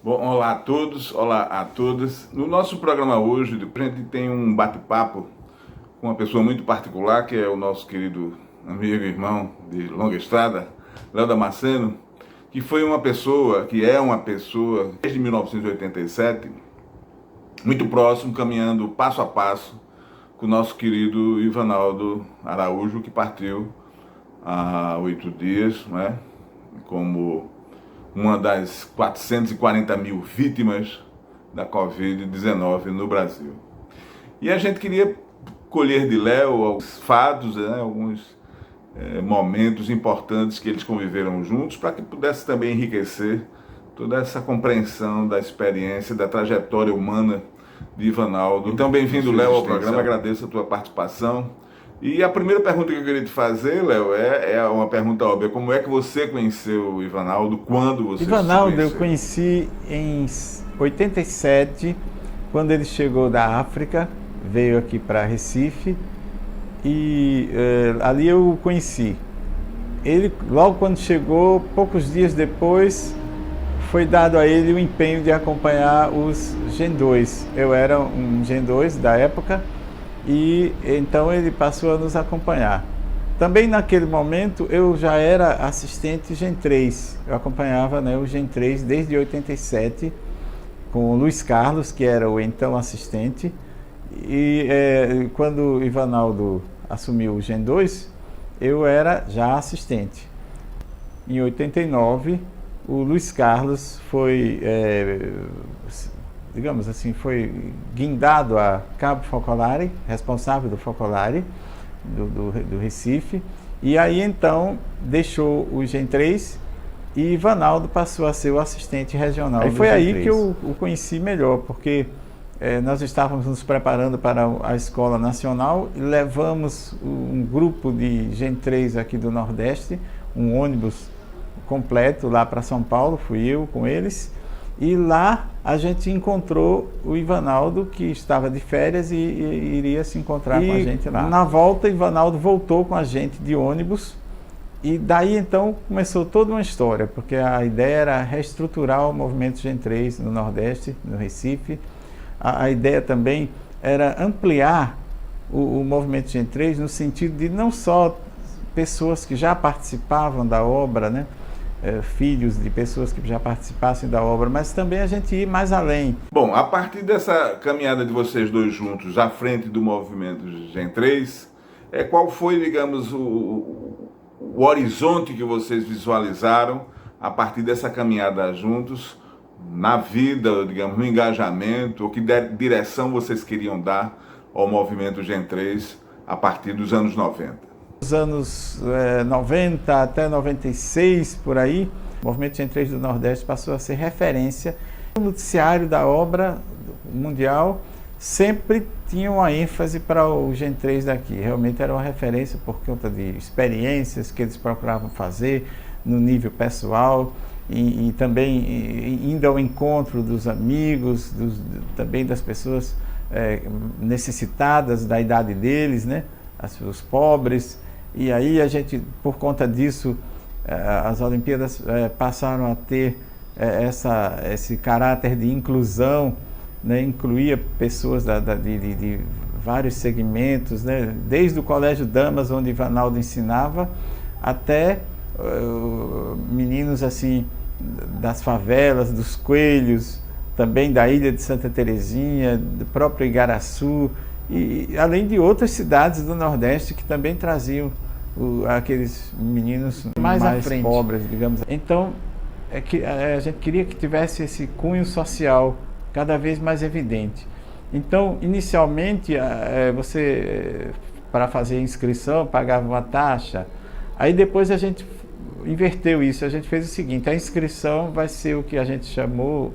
Bom, olá a todos, olá a todas. No nosso programa hoje, a gente tem um bate-papo com uma pessoa muito particular, que é o nosso querido amigo e irmão de longa estrada, Léo Damasceno, que foi uma pessoa, que é uma pessoa, desde 1987, muito próximo, caminhando passo a passo com o nosso querido Ivanaldo Araújo, que partiu há 8 dias, né, como uma das 440 mil vítimas da Covid-19 no Brasil. E a gente queria colher de Léo alguns fatos, né, alguns momentos importantes que eles conviveram juntos, para que pudesse também enriquecer toda essa compreensão da experiência, da trajetória humana de Ivanaldo. Então, bem-vindo, Léo, ao programa, agradeço a tua participação. E a primeira pergunta que eu queria te fazer, Léo, é uma pergunta óbvia. Como é que você conheceu o Ivanaldo? Quando você Ivanaldo eu conheci em 87, quando ele chegou da África, veio aqui para Recife, e ali eu o conheci. Ele, logo quando chegou, poucos dias depois, foi dado a ele o empenho de acompanhar os Gen 2. Eu era um Gen 2 da época, e então ele passou a nos acompanhar. Também naquele momento eu já era assistente Gen 3, eu acompanhava, né, o Gen 3 desde 87, com o Luiz Carlos, que era o então assistente, e quando o Ivanaldo assumiu o Gen 2, eu era já assistente. Em 89, o Luiz Carlos foi, digamos assim, foi guindado a Cabo Focolare, responsável do Focolare, do Recife, e aí então deixou o Gen 3 e Ivanaldo passou a ser o assistente regional. E foi aí que eu o conheci melhor, porque nós estávamos nos preparando para a Escola Nacional e levamos um grupo de Gen 3 aqui do Nordeste, um ônibus completo lá para São Paulo, fui eu com eles, e lá a gente encontrou o Ivanaldo, que estava de férias e iria se encontrar com a gente lá. Na volta, Ivanaldo voltou com a gente de ônibus, e daí então começou toda uma história, porque a ideia era reestruturar o movimento Gen 3 no Nordeste, no Recife. A ideia também era ampliar o movimento Gen 3 no sentido de não só pessoas que já participavam da obra, né, filhos de pessoas que já participassem da obra, mas também a gente ir mais além. Bom, a partir dessa caminhada de vocês dois juntos à frente do movimento Gen 3, qual foi, digamos, o horizonte que vocês visualizaram a partir dessa caminhada juntos na vida, digamos, no engajamento, ou que direção vocês queriam dar ao movimento Gen 3 a partir dos anos 90? Nos anos 90 até 96, por aí, o movimento Gen 3 do Nordeste passou a ser referência. O noticiário da obra mundial sempre tinha uma ênfase para o Gen 3 daqui. Realmente era uma referência por conta de experiências que eles procuravam fazer no nível pessoal e também indo ao encontro dos amigos, também das pessoas necessitadas da idade deles, né? Os pobres. E aí a gente, por conta disso, as Olimpíadas passaram a ter esse caráter de inclusão, né? Incluía pessoas de vários segmentos, né? Desde o Colégio Damas, onde Ivanaldo ensinava, até meninos assim das favelas, dos Coelhos, também da ilha de Santa Terezinha, do próprio Igaraçu, e além de outras cidades do Nordeste que também traziam aqueles meninos mais pobres, digamos. Então, a gente queria que tivesse esse cunho social cada vez mais evidente. Então, inicialmente, você, para fazer a inscrição, pagava uma taxa. Aí depois a gente inverteu isso, a gente fez o seguinte: a inscrição vai ser o que a gente chamou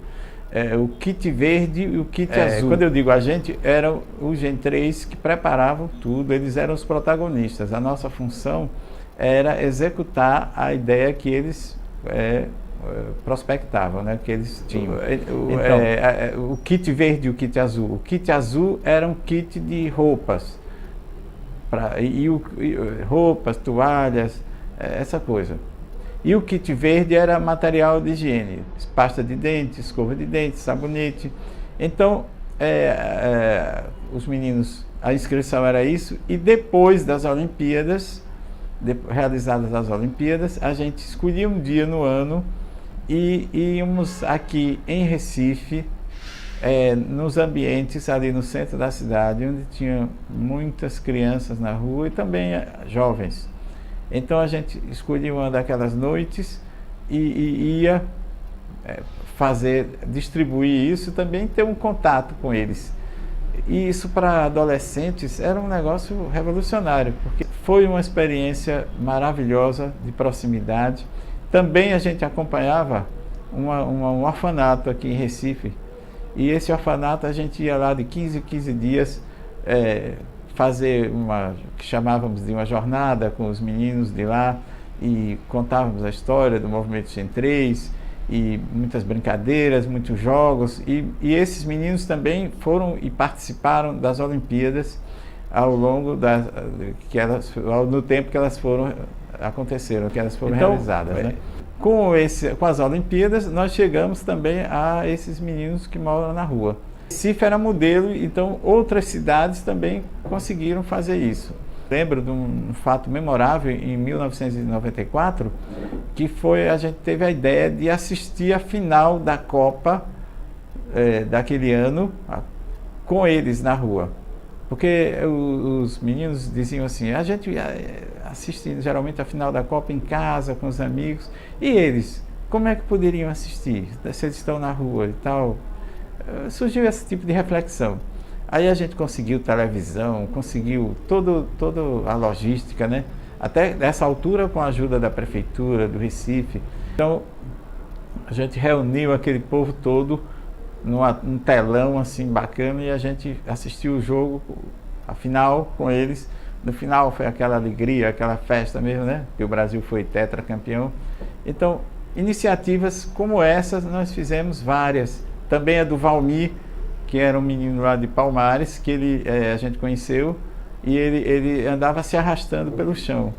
o kit verde e o kit azul. Quando eu digo a gente, eram os Gen 3 que preparavam tudo, eles eram os protagonistas. A nossa função era executar a ideia que eles prospectavam, né, que eles tinham. O kit verde e o kit azul. O kit azul era um kit de roupas. roupas, toalhas, essa coisa. E o kit verde era material de higiene, pasta de dente, escova de dente, sabonete. Então, os meninos, a inscrição era isso, e depois das Olimpíadas, realizadas as Olimpíadas, a gente escolhia um dia no ano e íamos aqui em Recife, nos ambientes ali no centro da cidade, onde tinha muitas crianças na rua e também jovens. Então a gente escolhia uma daquelas noites e ia distribuir isso, também ter um contato com eles. E isso para adolescentes era um negócio revolucionário, porque foi uma experiência maravilhosa de proximidade. Também a gente acompanhava um orfanato aqui em Recife, e esse orfanato a gente ia lá de 15 em 15 dias fazer que chamávamos de uma jornada com os meninos de lá, e contávamos a história do movimento Gen3, e muitas brincadeiras, muitos jogos, e esses meninos também foram e participaram das Olimpíadas ao longo no tempo que elas aconteceram, que elas foram realizadas, né? Com as Olimpíadas, nós chegamos também a esses meninos que moram na rua. Recife era modelo, então outras cidades também conseguiram fazer isso. Lembro de um fato memorável em 1994, que a gente teve a ideia de assistir a final da Copa daquele ano com eles na rua. Porque os meninos diziam assim, a gente assiste geralmente a final da Copa em casa, com os amigos, e eles, como é que poderiam assistir, se eles estão na rua e tal? Surgiu esse tipo de reflexão. Aí a gente conseguiu televisão, conseguiu toda a logística, né? Até nessa altura com a ajuda da prefeitura, do Recife. Então, a gente reuniu aquele povo todo num telão assim bacana, e a gente assistiu o jogo, a final com eles. No final foi aquela alegria, aquela festa mesmo, né? Que o Brasil foi tetracampeão. Então, iniciativas como essas nós fizemos várias. Também a do Valmir, que era um menino lá de Palmares, que a gente conheceu, e ele andava se arrastando pelo chão.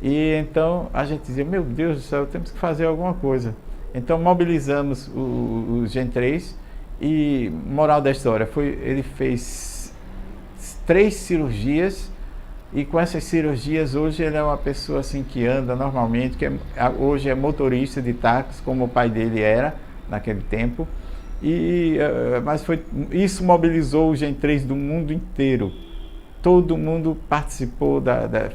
E então a gente dizia, meu Deus do céu, temos que fazer alguma coisa. Então mobilizamos o Gen3, e moral da história, ele fez 3 cirurgias, e com essas cirurgias hoje ele é uma pessoa assim que anda normalmente, hoje é motorista de táxi, como o pai dele era naquele tempo. Mas isso mobilizou o Gen3 do mundo inteiro. Todo mundo participou,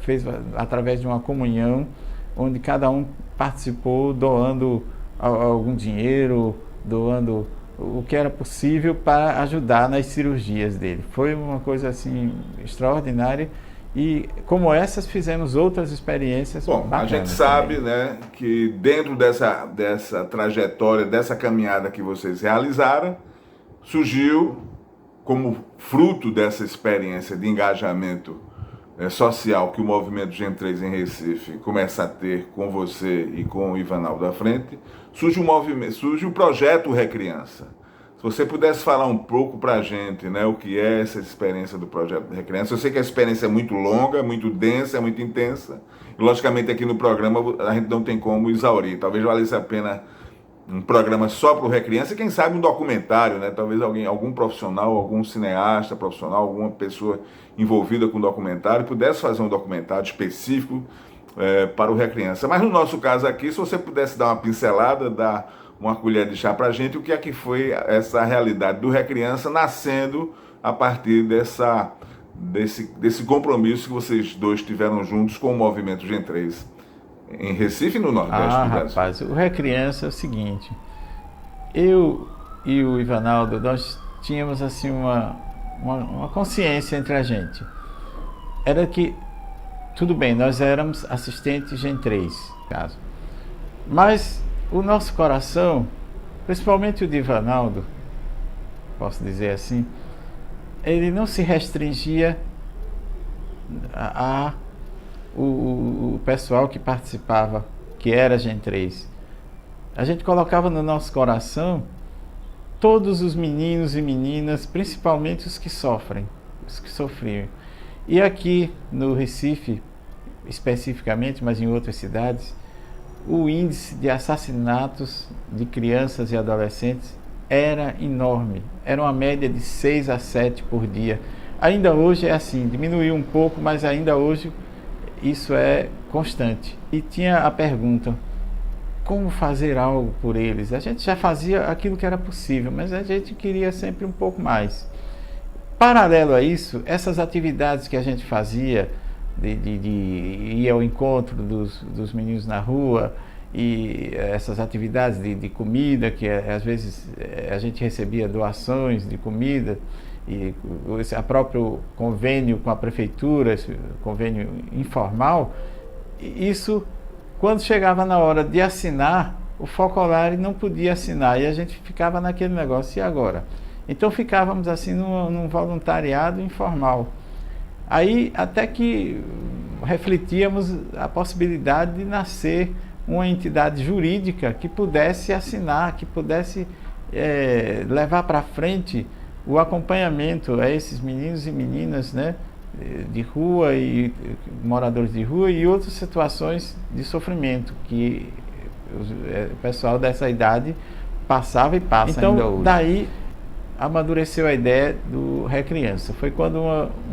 fez através de uma comunhão, onde cada um participou doando algum dinheiro, doando o que era possível para ajudar nas cirurgias dele. Foi uma coisa assim extraordinária, e como essas fizemos outras experiências. Bom, a gente sabe também, né, que dentro dessa trajetória, dessa caminhada que vocês realizaram, surgiu como fruto dessa experiência de engajamento social que o movimento Gen3 em Recife começa a ter com você e com o Ivanaldo à frente, surge o projeto Recriança. Se você pudesse falar um pouco para a gente, né, o que é essa experiência do projeto Recriança. Eu sei que a experiência é muito longa, muito densa, é muito intensa, e logicamente aqui no programa a gente não tem como exaurir. Talvez valesse a pena um programa só para o Recriança, e quem sabe um documentário, né? Talvez algum profissional, algum cineasta profissional, alguma pessoa envolvida com documentário pudesse fazer um documentário específico para o Recriança. Mas no nosso caso aqui, se você pudesse dar uma pincelada, dar uma colher de chá para a gente, o que é que foi essa realidade do Recriança nascendo a partir desse compromisso que vocês dois tiveram juntos com o movimento Gen3 em Recife e no Nordeste do Brasil. Rapaz, o Recriança é o seguinte, eu e o Ivanaldo, nós tínhamos assim uma consciência entre a gente. Era que, tudo bem, nós éramos assistentes Gen3, caso, mas o nosso coração, principalmente o de Ivanaldo, posso dizer assim, ele não se restringia o pessoal que participava, que era Gen3. A gente colocava no nosso coração todos os meninos e meninas, principalmente os que sofriam. E aqui no Recife, especificamente, mas em outras cidades, o índice de assassinatos de crianças e adolescentes era enorme. Era uma média de 6 a 7 por dia. Ainda hoje é assim, diminuiu um pouco, mas ainda hoje isso é constante. E tinha a pergunta: como fazer algo por eles? A gente já fazia aquilo que era possível, mas a gente queria sempre um pouco mais. Paralelo a isso, essas atividades que a gente fazia, de ir ao encontro dos meninos na rua, e essas atividades de comida, que às vezes a gente recebia doações de comida, e a próprio convênio com a prefeitura, esse convênio informal, isso, quando chegava na hora de assinar, o Focolare não podia assinar, e a gente ficava naquele negócio: e agora? Então ficávamos assim num voluntariado informal. Aí até que refletíamos a possibilidade de nascer uma entidade jurídica que pudesse assinar, que pudesse levar para frente o acompanhamento a esses meninos e meninas, né, de rua e moradores de rua e outras situações de sofrimento que o pessoal dessa idade passava e passa ainda hoje. Então daí amadureceu a ideia do Recriança. Foi quando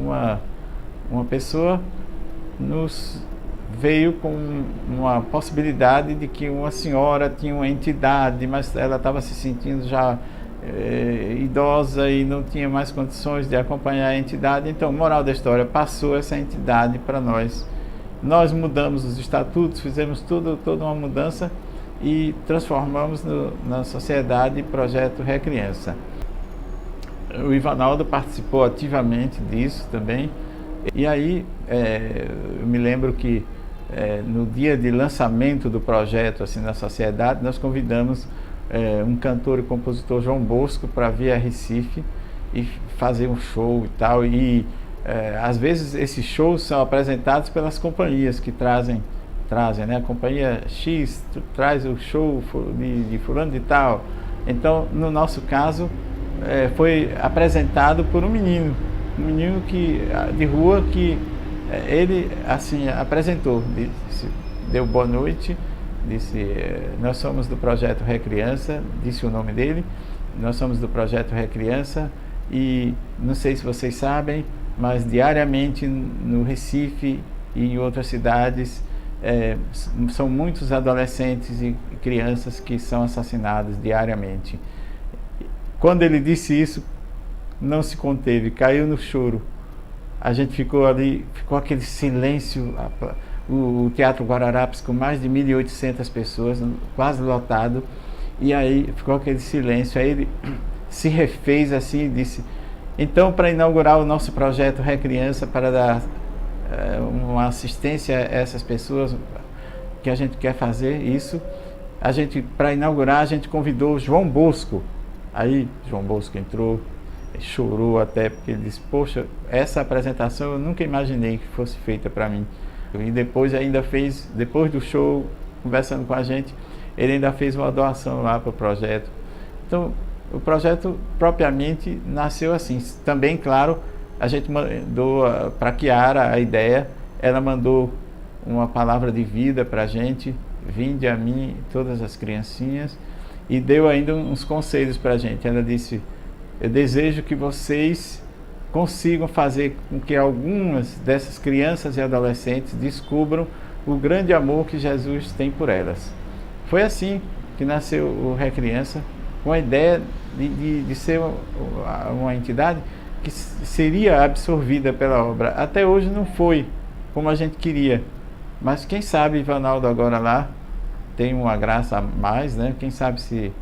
uma pessoa nos veio com uma possibilidade de que uma senhora tinha uma entidade, mas ela estava se sentindo já idosa e não tinha mais condições de acompanhar a entidade. Então, moral da história, passou essa entidade para nós. Nós mudamos os estatutos, fizemos toda uma mudança e transformamos na sociedade Projeto Recriança. O Ivanaldo participou ativamente disso também. E aí, eu me lembro que no dia de lançamento do projeto assim, na sociedade, nós convidamos um cantor e compositor, João Bosco, para vir a Recife e fazer um show e tal. E às vezes esses shows são apresentados pelas companhias que trazem, né? A companhia X traz o show de fulano de tal. Então, no nosso caso, foi apresentado por um menino de rua que ele assim apresentou, deu boa noite, disse: nós somos do Projeto Recriança, disse o nome dele, nós somos do Projeto Recriança e não sei se vocês sabem, mas diariamente no Recife e em outras cidades são muitos adolescentes e crianças que são assassinados diariamente. Quando ele disse isso, não se conteve, caiu no choro. A gente ficou ali, ficou aquele silêncio, o Teatro Guararapes com mais de 1.800 pessoas, quase lotado, e aí ficou aquele silêncio. Aí ele se refez assim e disse: então, para inaugurar o nosso projeto Recriança, para dar uma assistência a essas pessoas que a gente quer fazer isso, para inaugurar, a gente convidou o João Bosco. Aí João Bosco entrou, chorou até, porque ele disse: poxa, essa apresentação eu nunca imaginei que fosse feita para mim. E depois ainda fez, depois do show, conversando com a gente, ele ainda fez uma doação lá para o projeto. Então, o projeto propriamente nasceu assim. Também, claro, a gente mandou para a Chiara a ideia, ela mandou uma palavra de vida para a gente: vinde a mim todas as criancinhas, e deu ainda uns conselhos para a gente. Ela disse: eu desejo que vocês consigam fazer com que algumas dessas crianças e adolescentes descubram o grande amor que Jesus tem por elas. Foi assim que nasceu o Recriança, com a ideia de ser uma entidade que seria absorvida pela obra. Até hoje não foi como a gente queria, mas quem sabe Ivanaldo agora lá tem uma graça a mais, né? Quem sabe se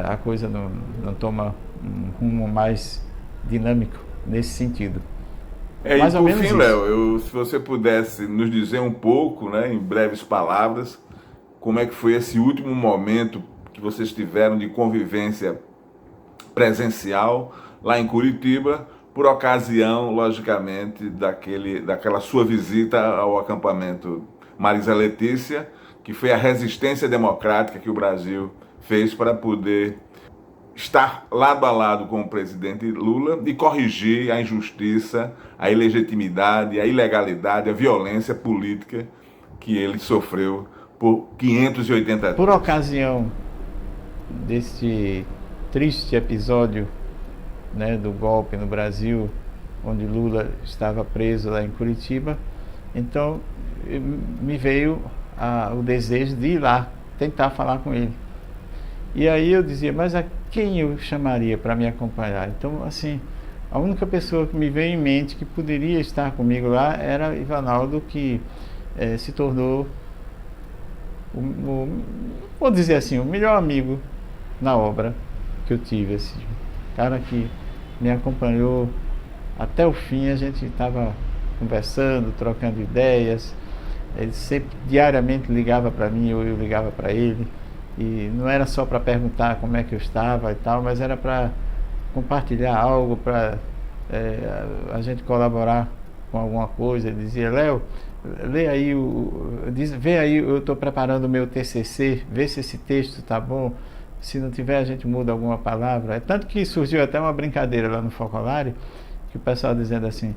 a coisa não toma um rumo mais dinâmico nesse sentido. Mais ou menos isso. Léo, se você pudesse nos dizer um pouco, né, em breves palavras, como é que foi esse último momento que vocês tiveram de convivência presencial lá em Curitiba, por ocasião, logicamente, daquela sua visita ao acampamento Marisa Letícia, que foi a resistência democrática que o Brasil fez para poder estar lado a lado com o presidente Lula e corrigir a injustiça, a ilegitimidade, a ilegalidade, a violência política que ele sofreu por 580 dias. Por ocasião desse triste episódio, né, do golpe no Brasil, onde Lula estava preso lá em Curitiba, então me veio o desejo de ir lá tentar falar com ele. E aí eu dizia, mas a quem eu chamaria para me acompanhar? Então, assim, a única pessoa que me veio em mente que poderia estar comigo lá era Ivanaldo, que se tornou, vou dizer assim, o melhor amigo na obra que eu tive. Assim, cara que me acompanhou até o fim, a gente estava conversando, trocando ideias. Ele sempre, diariamente, ligava para mim, ou eu ligava para ele. E não era só para perguntar como é que eu estava e tal, mas era para compartilhar algo, para a gente colaborar com alguma coisa. Ele dizia, Léo, lê aí, vê aí, eu estou preparando o meu TCC, vê se esse texto está bom. Se não tiver, a gente muda alguma palavra. É tanto que surgiu até uma brincadeira lá no Focolare, que o pessoal dizendo assim,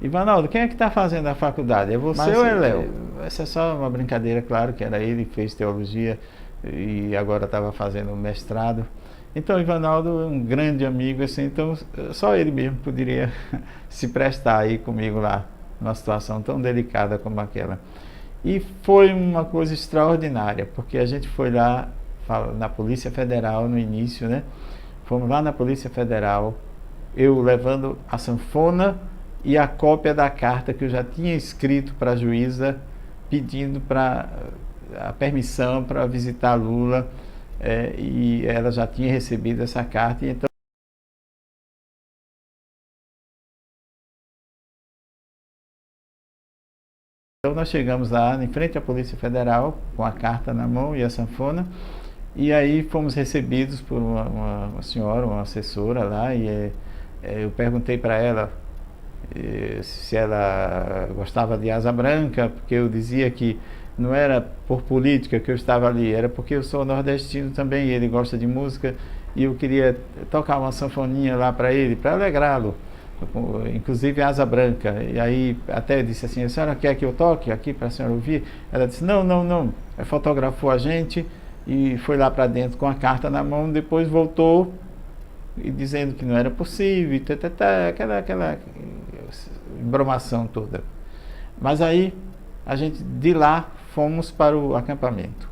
Ivanaldo, quem é que está fazendo a faculdade? É você ou é Léo? Essa é só uma brincadeira, claro que era ele que fez teologia e agora estava fazendo mestrado. Então, Ivanaldo é um grande amigo, assim, então só ele mesmo poderia se prestar aí comigo lá, numa situação tão delicada como aquela. E foi uma coisa extraordinária, porque a gente foi lá na Polícia Federal no início, né? Fomos lá na Polícia Federal, eu levando a sanfona e a cópia da carta que eu já tinha escrito para a juíza, pedindo para a permissão para visitar Lula, e ela já tinha recebido essa carta, e então nós chegamos lá em frente à Polícia Federal com a carta na mão e a sanfona, e aí fomos recebidos por uma senhora, uma assessora lá, e eu perguntei para ela se ela gostava de Asa Branca, porque eu dizia que não era por política que eu estava ali, era porque eu sou nordestino também, e ele gosta de música, e eu queria tocar uma sanfoninha lá para ele, para alegrá-lo, inclusive Asa Branca. E aí até disse assim, a senhora quer que eu toque aqui para a senhora ouvir? Ela disse, não, não, não. Aí fotografou a gente e foi lá para dentro com a carta na mão, depois voltou e dizendo que não era possível, aquela embromação toda. Mas aí a gente de lá fomos para o acampamento.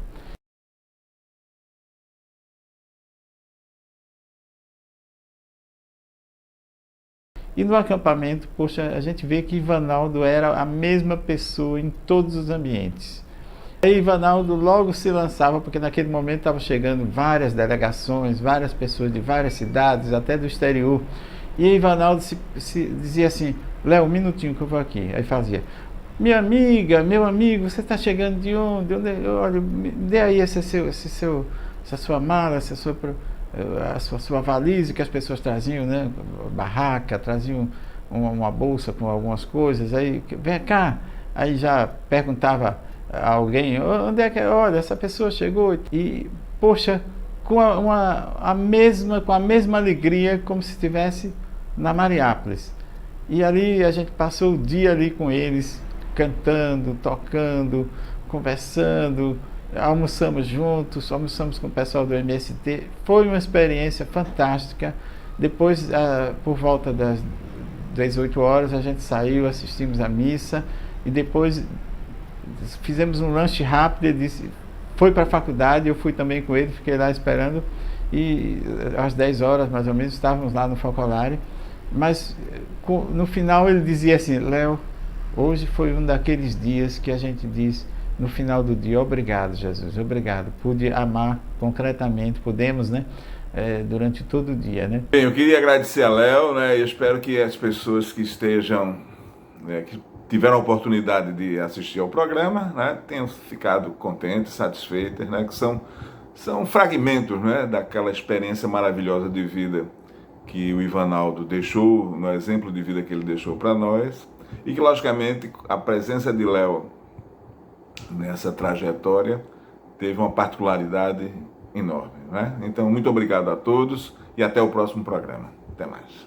E no acampamento, poxa, a gente vê que Ivanaldo era a mesma pessoa em todos os ambientes. E Ivanaldo logo se lançava, porque naquele momento estavam chegando várias delegações, várias pessoas de várias cidades, até do exterior. E Ivanaldo se dizia assim, Léo, um minutinho que eu vou aqui. Aí fazia, minha amiga, meu amigo, você está chegando de onde? Olha, me dê aí essa sua mala, a sua valise que as pessoas traziam, né? Barraca, traziam uma bolsa com algumas coisas. Aí, vem cá. Aí já perguntava a alguém, onde é que é? Olha, essa pessoa chegou. E, poxa, com a mesma alegria, como se estivesse na Mariápolis. E ali a gente passou o dia ali com eles, cantando, tocando, conversando, almoçamos juntos, almoçamos com o pessoal do MST. Foi uma experiência fantástica. Depois, por volta das 18 horas, a gente saiu, assistimos à missa e depois fizemos um lanche rápido. Ele disse, foi para a faculdade, eu fui também com ele, fiquei lá esperando e às 10 horas mais ou menos estávamos lá no Focolare. Mas no final ele dizia assim, Léo, hoje foi um daqueles dias que a gente diz no final do dia, obrigado Jesus, obrigado, pude amar concretamente, pudemos, né, durante todo o dia, né. Bem, eu queria agradecer a Léo, né, e eu espero que as pessoas que estejam, que tiveram a oportunidade de assistir ao programa, né, tenham ficado contentes, satisfeitas, né, que são fragmentos, né, daquela experiência maravilhosa de vida que o Ivanaldo deixou, no exemplo de vida que ele deixou para nós, e que, logicamente, a presença de Léo nessa trajetória teve uma particularidade enorme, né? Então, muito obrigado a todos e até o próximo programa. Até mais.